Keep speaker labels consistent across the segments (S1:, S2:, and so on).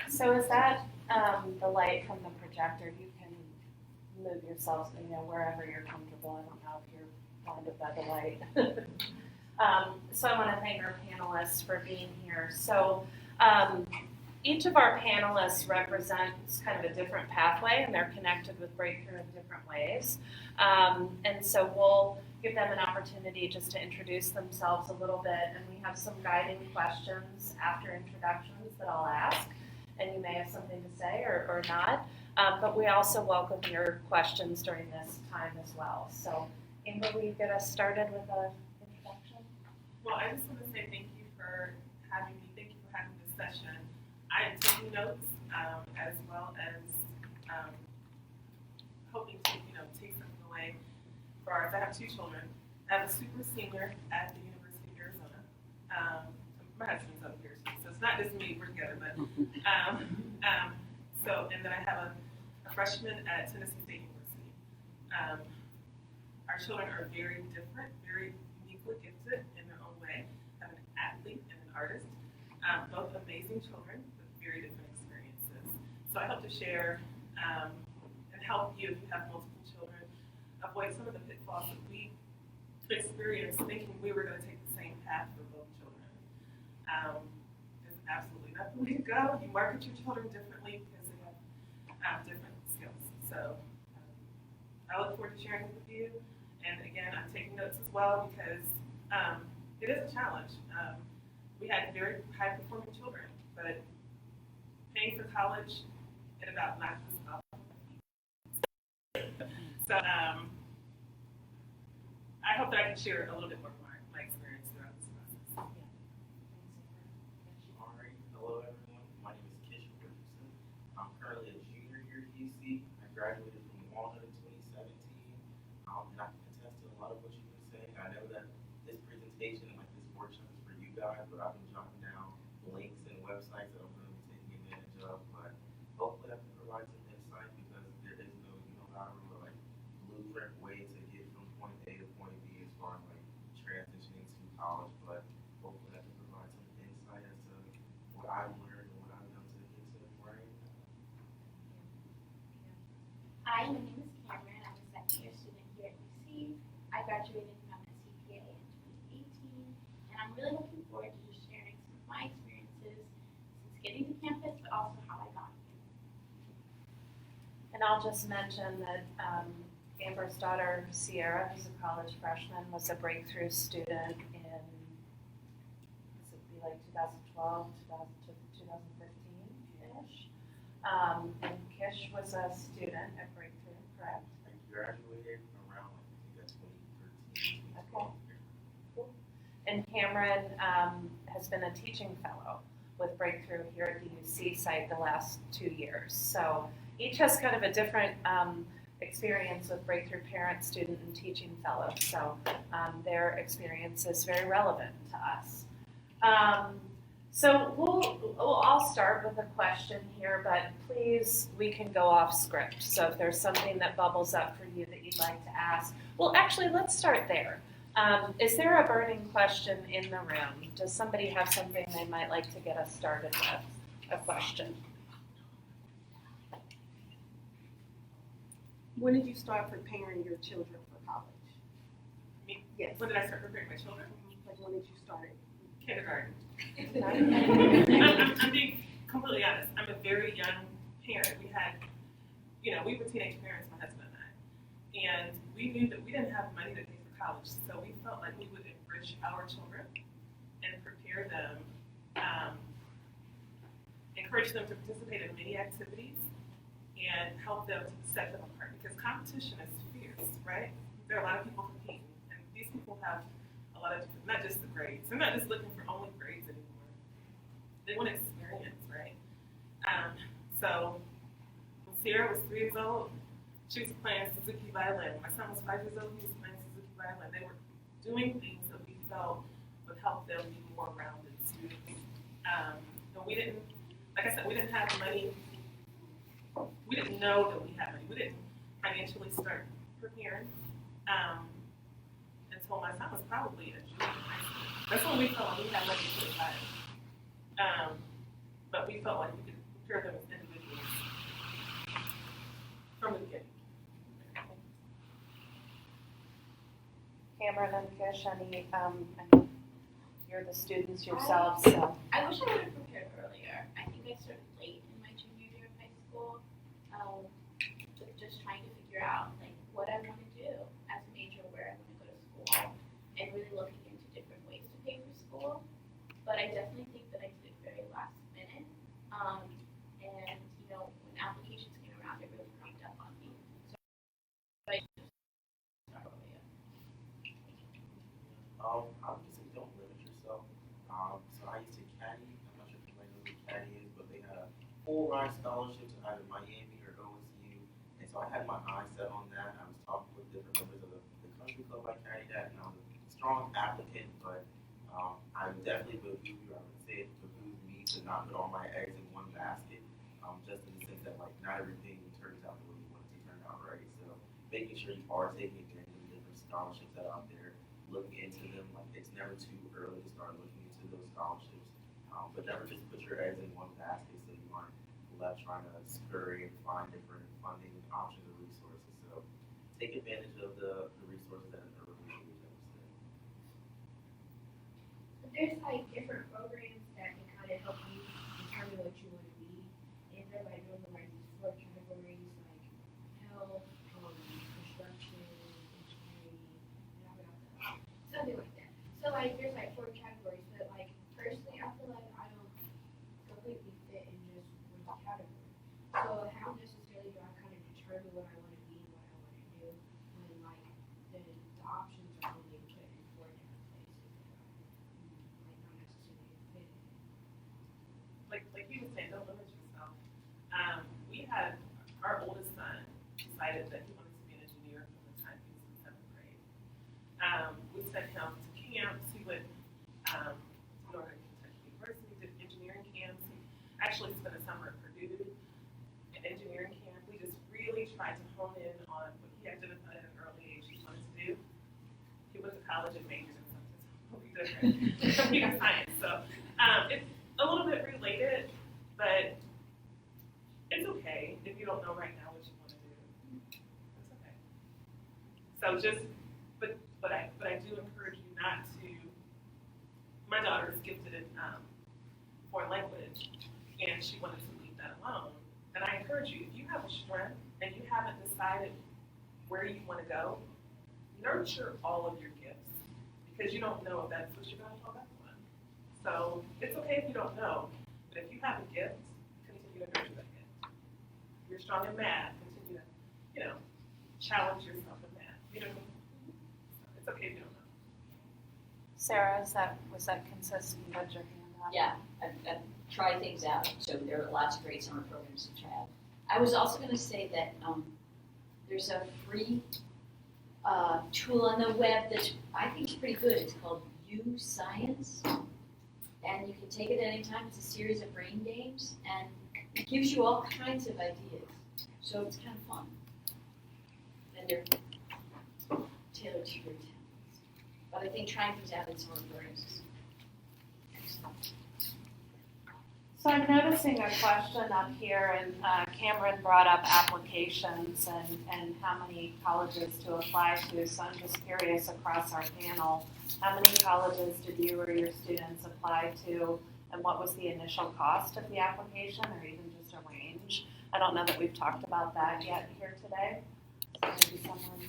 S1: So is that the light from the projector? You can move yourselves, wherever you're comfortable. I don't know if you're blinded by the light. So I want to thank our panelists for being here. So each of our panelists represents kind of a different pathway, and they're connected with Breakthrough in different ways. And so we'll give them an opportunity just to introduce themselves a little bit, and we have some guiding questions after introductions that I'll ask, and you may have something to say or not. But we also welcome your questions during this time as well. So Amber, will you get us started with an introduction?
S2: Well, I just want to say thank you for having me. Thank you for having this session. I am taking notes as well as hoping to, take something away for ours. I have two children. I have a super senior at the University of Arizona. My husband's up here, so it's not just me. We're together, but and then I have a freshman at Tennessee State University. Our children are very different, very uniquely gifted in their own way. I have an athlete and an artist, both amazing children with very different experiences. So I hope to share and help you if you have multiple children avoid some of the pitfalls that we experienced thinking we were going to take the same path for both children. There's absolutely not the way to go. You market your children differently because they have different skills. So I look forward to sharing it with you. And again, I'm taking notes as well because it is a challenge. We had very high-performing children, but paying for college, it about knocked us off. So I hope that I can share a little bit more of my experience throughout this process.
S3: All right. Hello, everyone. My name is Kish Richardson. I'm currently a junior here at UC. I graduated from Walnut in 2017. And I can attest to a lot of what you've been saying. I know that this presentation and this workshop is for you guys, but I've been jotting down links and websites that I'm going to be taking advantage of. But hopefully I can provide some insight because there is no unilateral or blueprint way to get from point A to point B as far as transitioning to college. But hopefully I can provide some insight as to what I've learned and what I've done to get to where I am now.
S4: Hi, my name is Cameron. I'm a second-year student here at UC. I graduated from a CPA in 2018, and I'm really looking forward to just sharing some of my experiences since getting to campus, but also how I got here.
S1: And I'll just mention that Amber's daughter, Sierra, who's a college freshman, was a breakthrough student in, 2012 to 2015-ish. And Kish was a student at Breakthrough, correct?
S3: I graduated around, I think, 2013.
S1: Okay. Cool. And Cameron has been a teaching fellow with Breakthrough here at the UC site the last 2 years. So each has kind of a different experience with Breakthrough Parent, Student, and Teaching Fellow. So their experience is very relevant to us. So we'll all start with a question here, but please, we can go off script. So if there's something that bubbles up for you that you'd like to ask, well, actually, let's start there. Is there a burning question in the room? Does somebody have something they might like to get us started with? A question.
S5: When did you start preparing your children for college?
S2: Me?
S5: Yes.
S2: When did I start preparing my children?
S5: Like when did you start it?
S2: Kindergarten. I'm being completely honest. I'm a very young parent. We had, we were teenage parents, my husband and I. And we knew that we didn't have money to pay for college. So we felt like we would enrich our children and prepare them, encourage them to participate in many activities and help them to set them apart. Because competition is fierce, right? There are a lot of people competing. And these people have a lot of different, not just the grades. They're not just looking for only grades anymore. They want experience, right? So when Sierra was 3 years old, she was playing Suzuki violin. When my son was 5 years old, he was playing Suzuki violin. They were doing things that we felt would help them be more rounded students. And we didn't, like I said, we didn't have money. We didn't know that we had money. We didn't financially start preparing until my son was probably a junior in high school. That's when we felt like we had money to put aside. But we felt like we could prepare
S1: Cameron and Kish, any, I mean, you're the students yourselves, so.
S4: I wish I would have prepared earlier. I think I started late in my junior year of high school, with just trying to figure out like what I want to do as a major, where I want to go to school, and really looking into different ways to pay for school. But I definitely think that I did it very last minute. And you know, when applications came around, it really creeped up on me. So I just start earlier.
S3: I would just say don't limit yourself. So I used to caddy. I'm not sure if anybody knows what caddy is, but they had a full ride scholarship to either Miami or OSU. And so I had my eyes set on that. I was talking with different members of the country club I caddied at, and I was a strong applicant, but I definitely behoove you. I would say it behooves me to not put all my eggs in one basket, just in the sense that like not everything turns out the way you want it to turn out, right? So making sure you are taking advantage of the different scholarships that are out there, looking into them. Like it's never too early to start looking into those scholarships, but never just put your eggs in one basket so you aren't left trying to scurry and find different funding options or resources. So take advantage of the resources that are available.
S6: There's like different programs that can kind of help you determine what you want to be. And they're like those are like these four categories like health, construction, engineering, and I forgot that. Something like that. So like there's like four categories, but like personally I feel like I don't completely fit in just one category. So how necessarily do I kind of determine what I want to be and what I want to do when like the options are only put in four different places that are like not necessarily fit in.
S2: Like you were saying, don't limit yourself. We had our oldest son decided that he wanted to be an engineer from the time he was in seventh grade. We sent him to camps. He went to Northern Kentucky University, did engineering camps. He actually spent a summer at Purdue, an engineering camp. We just really tried to hone in on what he identified at an early age he wanted to do. He went to college and majored in something totally different, computer science. So it's a little bit related, but it's okay if you don't know right now what you want to do. It's okay. So just, but I do encourage you not to. My daughter is gifted in foreign language, and she wanted to leave that alone. And I encourage you, if you have a strength and you haven't decided where you want to go, nurture all of your gifts because you don't know if that's what you're going to fall back on. So it's okay if you don't know, but if you have a gift, continue to nurture that gift. If you're strong in math, continue to, challenge yourself in math. It's okay if you don't know.
S1: Sarah, was that consistent? You had your hand up?
S7: Yeah, I've tried things out, so there are lots of great summer programs to try out. I was also going to say that there's a free tool on the web that I think is pretty good. It's called U Science, and you can take it at any time. It's a series of brain games, and it gives you all kinds of ideas. So it's kind of fun, and they're tailored to your talents. But I think trying things out in summer programs is excellent.
S1: So I'm noticing a question up here, and Cameron brought up applications and how many colleges to apply to. So I'm just curious across our panel, how many colleges did you or your students apply to, and what was the initial cost of the application, or even just a range? I don't know that we've talked about that yet here today. So maybe someone.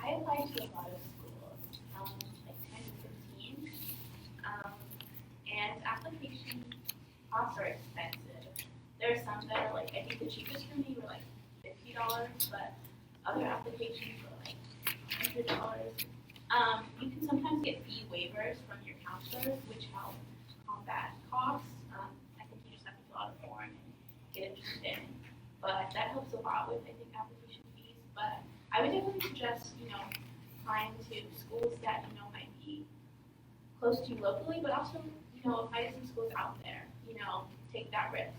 S4: I applied to a lot of schools, like 10 to 15, and application costs are expensive. There are some that are like, I think the cheapest for me were like $50, but other applications were like $100. You can sometimes get fee waivers from your counselors, which help combat costs. I think you just have to fill out a form and get it turned in, but that helps a lot with, I think, application fees. But I would definitely suggest, applying to schools that, might be close to you locally, but also, apply to some schools out there, take that risk.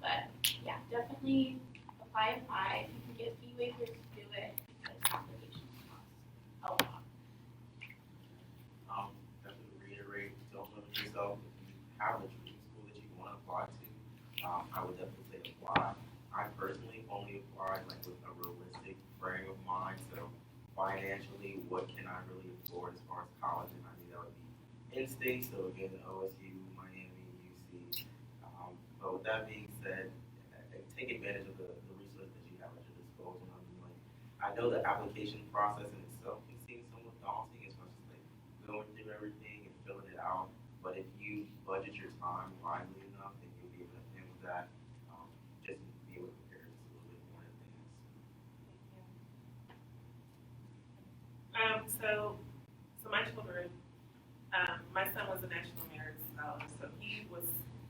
S4: But yeah, definitely apply. If you can get fee waivers, do it because applications cost a lot.
S3: Definitely reiterate, don't limit yourself. If you have a dream school that you want to apply to, I would definitely say apply. I personally only applied like with a realistic frame of mind. So if I financially, what can I really afford as far as college, and I knew that would be in-state, so again, OSU, Miami, UC. But with that being said, take advantage of the resources that you have at your disposal. I know the application process in itself can seem somewhat daunting, especially like going through everything and filling it out. But if you budget your time wisely enough, then you'll be able to handle that. Just be able to prepare just a little bit more in advance.
S2: So my children, my son was a National Merit Scholar, so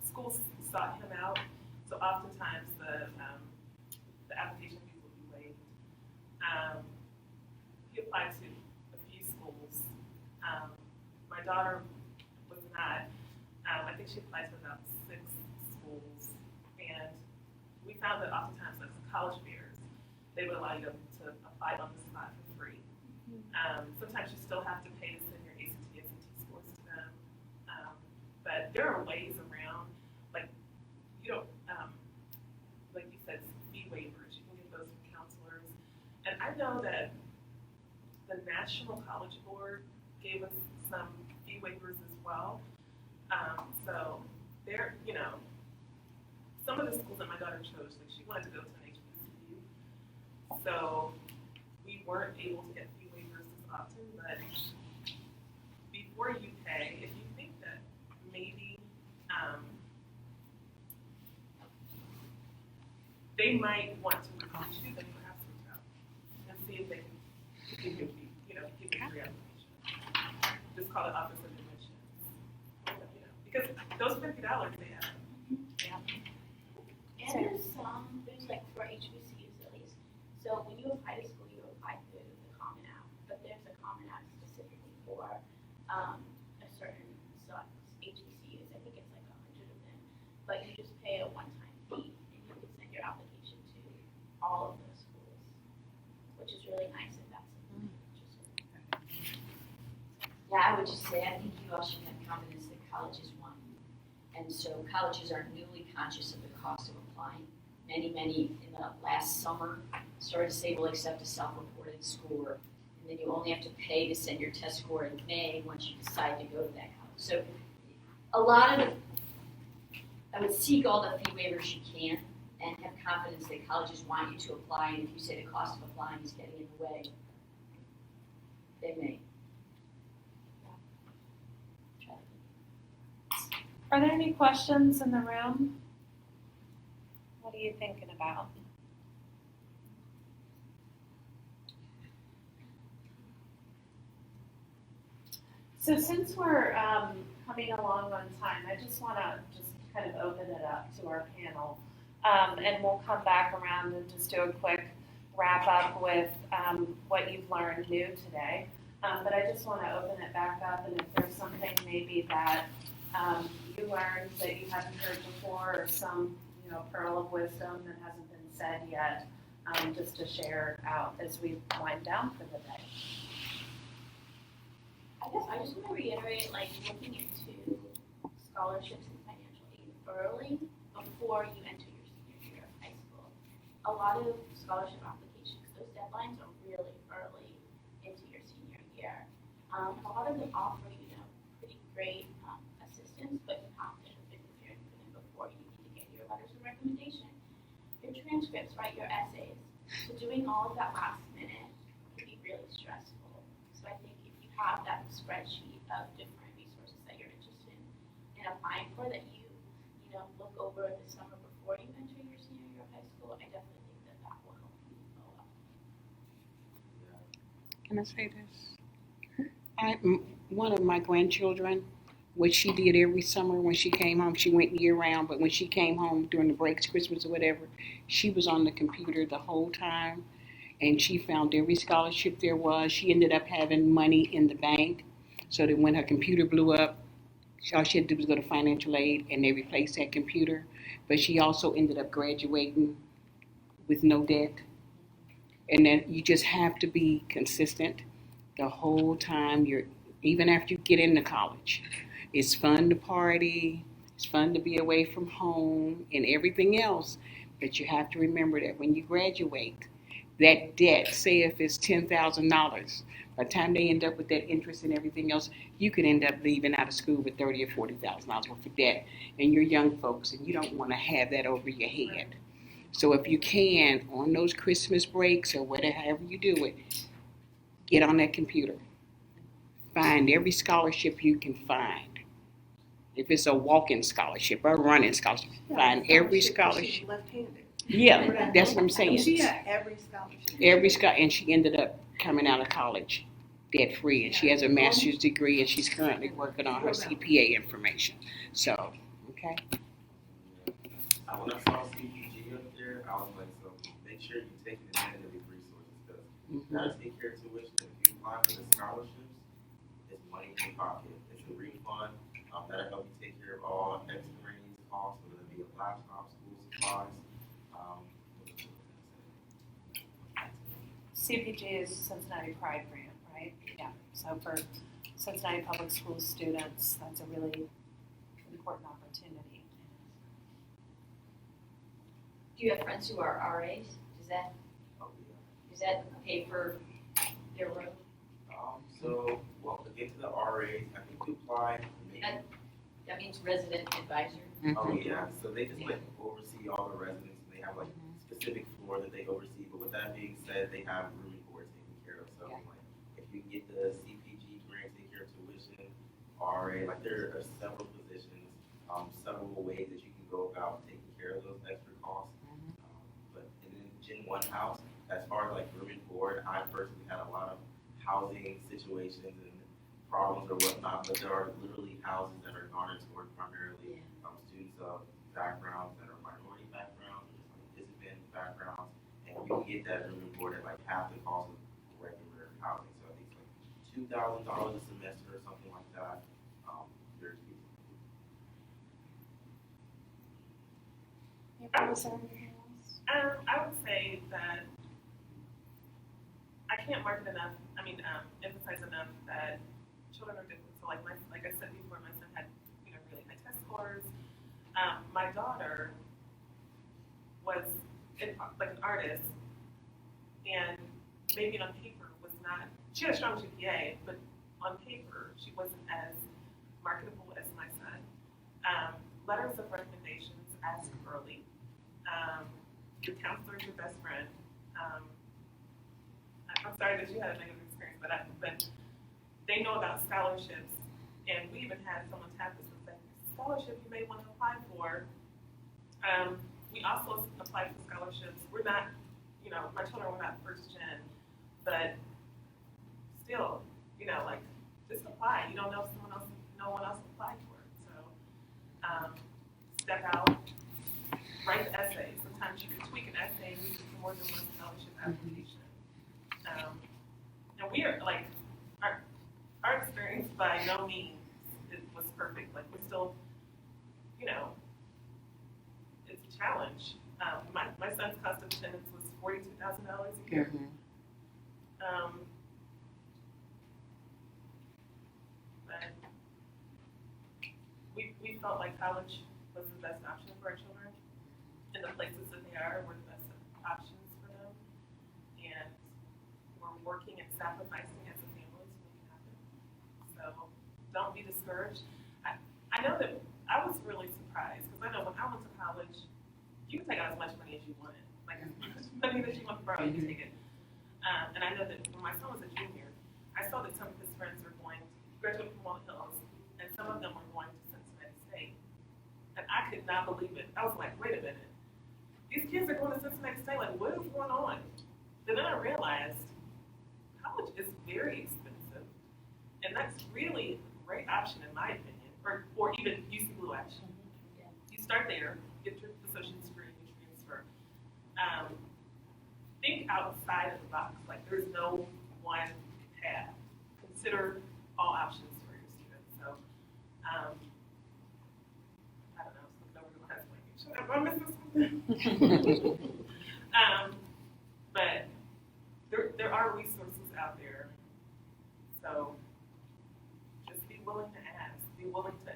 S2: schools sought him out. So oftentimes the application fees will be waived. He applied to a few schools. My daughter was not. I think she applied to about 6 schools, and we found that oftentimes, like college fairs, they would allow you to apply on the spot for free. Sometimes you still have to pay to send your ACT, SAT scores to them, but there are ways around. Like you don't, like you said, fee waivers. You can get those from counselors, and I know that the National College Board gave us some fee waivers as well. So there, some of the schools that my daughter chose, like she wanted to go to an HBCU, so we weren't able to get fee waivers as often. But before you pay, if you think that maybe they might want to recruit you, then perhaps reach out and see if they can give you a fee, give you free application. Just call it Office of Admissions. Because those $50 they have.
S4: And there's like for HBCUs at least. So when you apply to school, you apply through the Common App, but there's a Common App specifically for a certain HBCUs. I think it's like 100 of them, but you just pay a one-time fee and you can send your application to all of those schools, which is really nice if that's something you're interested in.
S7: Yeah, I would just say, I think you all should have confidence that colleges want you. And so colleges are newly conscious of the cost of applying. Many in the last summer started to say, we'll accept a self-reported score, and then you only have to pay to send your test score in May once you decide to go to that college. So a lot of I would seek all the fee waivers you can and have confidence that colleges want you to apply, and if you say the cost of applying is getting in the way, they may.
S1: Are there any questions in the room? What are you thinking about? So since we're coming along on time, I just want to just kind of open it up to our panel, and we'll come back around and just do a quick wrap up with what you've learned new today. But I just want to open it back up, and if there's something maybe that you learned that you hadn't heard before, or some pearl of wisdom that hasn't been said yet, just to share out as we wind down for the day.
S4: I guess I just want to reiterate, looking into scholarships and financial aid early before you enter your senior year of high school. A lot of scholarship applications, those deadlines are really early into your senior year. A lot of them offer, pretty great assistance, but you have to have been preparing for them before you need to get your letters of recommendation, your transcripts, write your essays. So doing all of that last minute can be really stressful. So I think if you have that spreadsheet of different resources that you're interested in applying for, that you look over in the summer before you enter your senior year of high school, I definitely think that will help you a lot.
S5: Can I say this? One of my grandchildren, what she did every summer when she came home, she went year round, but when she came home during the breaks, Christmas or whatever, she was on the computer the whole time, and she found every scholarship there was. She ended up having money in the bank, so that when her computer blew up, all she had to do was go to financial aid and they replaced that computer. But she also ended up graduating with no debt. And then you just have to be consistent the whole time. Even after you get into college, it's fun to party, it's fun to be away from home and everything else. But you have to remember that when you graduate, that debt, say if it's $10,000, by the time they end up with that interest and everything else, you could end up leaving out of school with $30,000 or $40,000 worth of debt, and you're young folks, and you don't want to have that over your head. So if you can, on those Christmas breaks or whatever, however you do it, get on that computer. Find every scholarship you can find. If it's a walk-in scholarship or a running scholarship, find every scholarship.
S8: Left-handed.
S5: Yeah, that's what I'm saying.
S8: She had every scholarship.
S5: And she ended up coming out of college debt-free, and she has a master's degree, and she's currently working on her CPA information. So, okay.
S3: When I saw CPG up there, I was like, so make sure you take advantage of these resources because you gotta take care of tuition. If you apply for the scholarships, it's money in your pocket. It's a refund. That'll help you take care of all extraneous costs, whether it be a laptop, school supplies.
S1: CPG is Cincinnati Pride Grant, right? Yeah. So for Cincinnati Public Schools students, that's a really important opportunity.
S7: Do you have friends who are RAs?
S3: Oh, yeah.
S7: Does that pay for their road?
S3: So, well, to get to the RAs, I think we apply maybe.
S7: That means resident advisor.
S3: Oh, yeah. So they just like oversee all the residents. And they have like specific floor that they oversee. But with that being said, they have room and board taken care of. So like, if you get the CPG grant, take care of tuition, RA, like there are several positions, several ways that you can go about taking care of those extra costs. But in the Gen 1 house, as far as like room and board, I personally had a lot of housing situations and problems or whatnot, but there are literally houses that are garnered toward primarily students of backgrounds that are minority backgrounds, just like disadvantaged backgrounds, and you can get that room and board at like half the cost of regular housing. So I think it's like $2,000 a semester or something like that. Very cheap.
S2: I would say that I can't emphasize enough that children are different. So like I said before, my son had really high test scores. My daughter was like an artist, and maybe on paper was not. She had a strong GPA, but on paper she wasn't as marketable as my son. Letters of recommendations, ask early. Your counselor is your best friend. I'm sorry that you had a negative experience, but they know about scholarships, and we even had someone tap us and say, scholarship you may want to apply for. We also apply for scholarships. We're not, my children were not first gen, but still, like just apply. You don't know if no one else applied for it. So step out, write the essay. Sometimes you can tweak an essay and use it for more than one scholarship application. And we are like, our experience by no means was perfect. Like we're still, it's a challenge. My son's cost of attendance was $42,000 a year. But we felt like college was the best option for our children, and the places that they are were the best options for them. And we're working and sacrificing as a family to make it happen. So don't be discouraged. I know that I was really surprised because I know when I went to college, you can take out as much money as you wanted. Like as much money that you want to borrow, you can take it. And I know that when my son was a junior, I saw that some of his friends were going to graduate from Walnut Hills, and some of them were going to Cincinnati State. And I could not believe it. I was like, wait a minute. These kids are going to Cincinnati State. Like, what is going on? Then I realized college is very expensive, and that's really a great option in my opinion, or even UC Blue Action. You start there, get your associate's degree, you transfer. Think outside of the box. Like there's no one path. Consider all options for your students. So, I don't know. So over the last language. Am I missing something? But there are resources out there. So just be willing to ask. Be willing to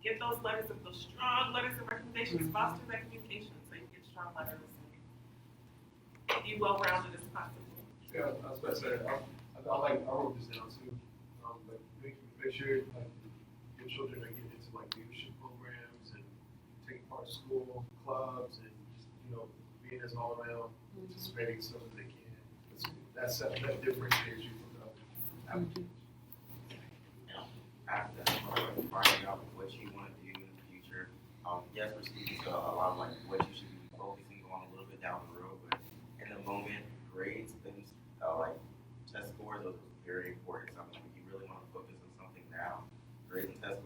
S2: get those strong letters of recommendations. Foster that communication so you get strong letters. be well-rounded as possible.
S8: Yeah, I was about to say, I wrote this down too. But make sure like your children are getting into like leadership programs and taking part in school clubs and just, being as all around participating so that they can. That differentiates you from the other applicants.
S3: After that, finding out what you want to do in the future. Yes, we're speaking to a lot of like what you should be focusing on a little bit down the road, but in the moment, grades, things like test scores, those are very important. Something when you really want to focus on something now, grades and test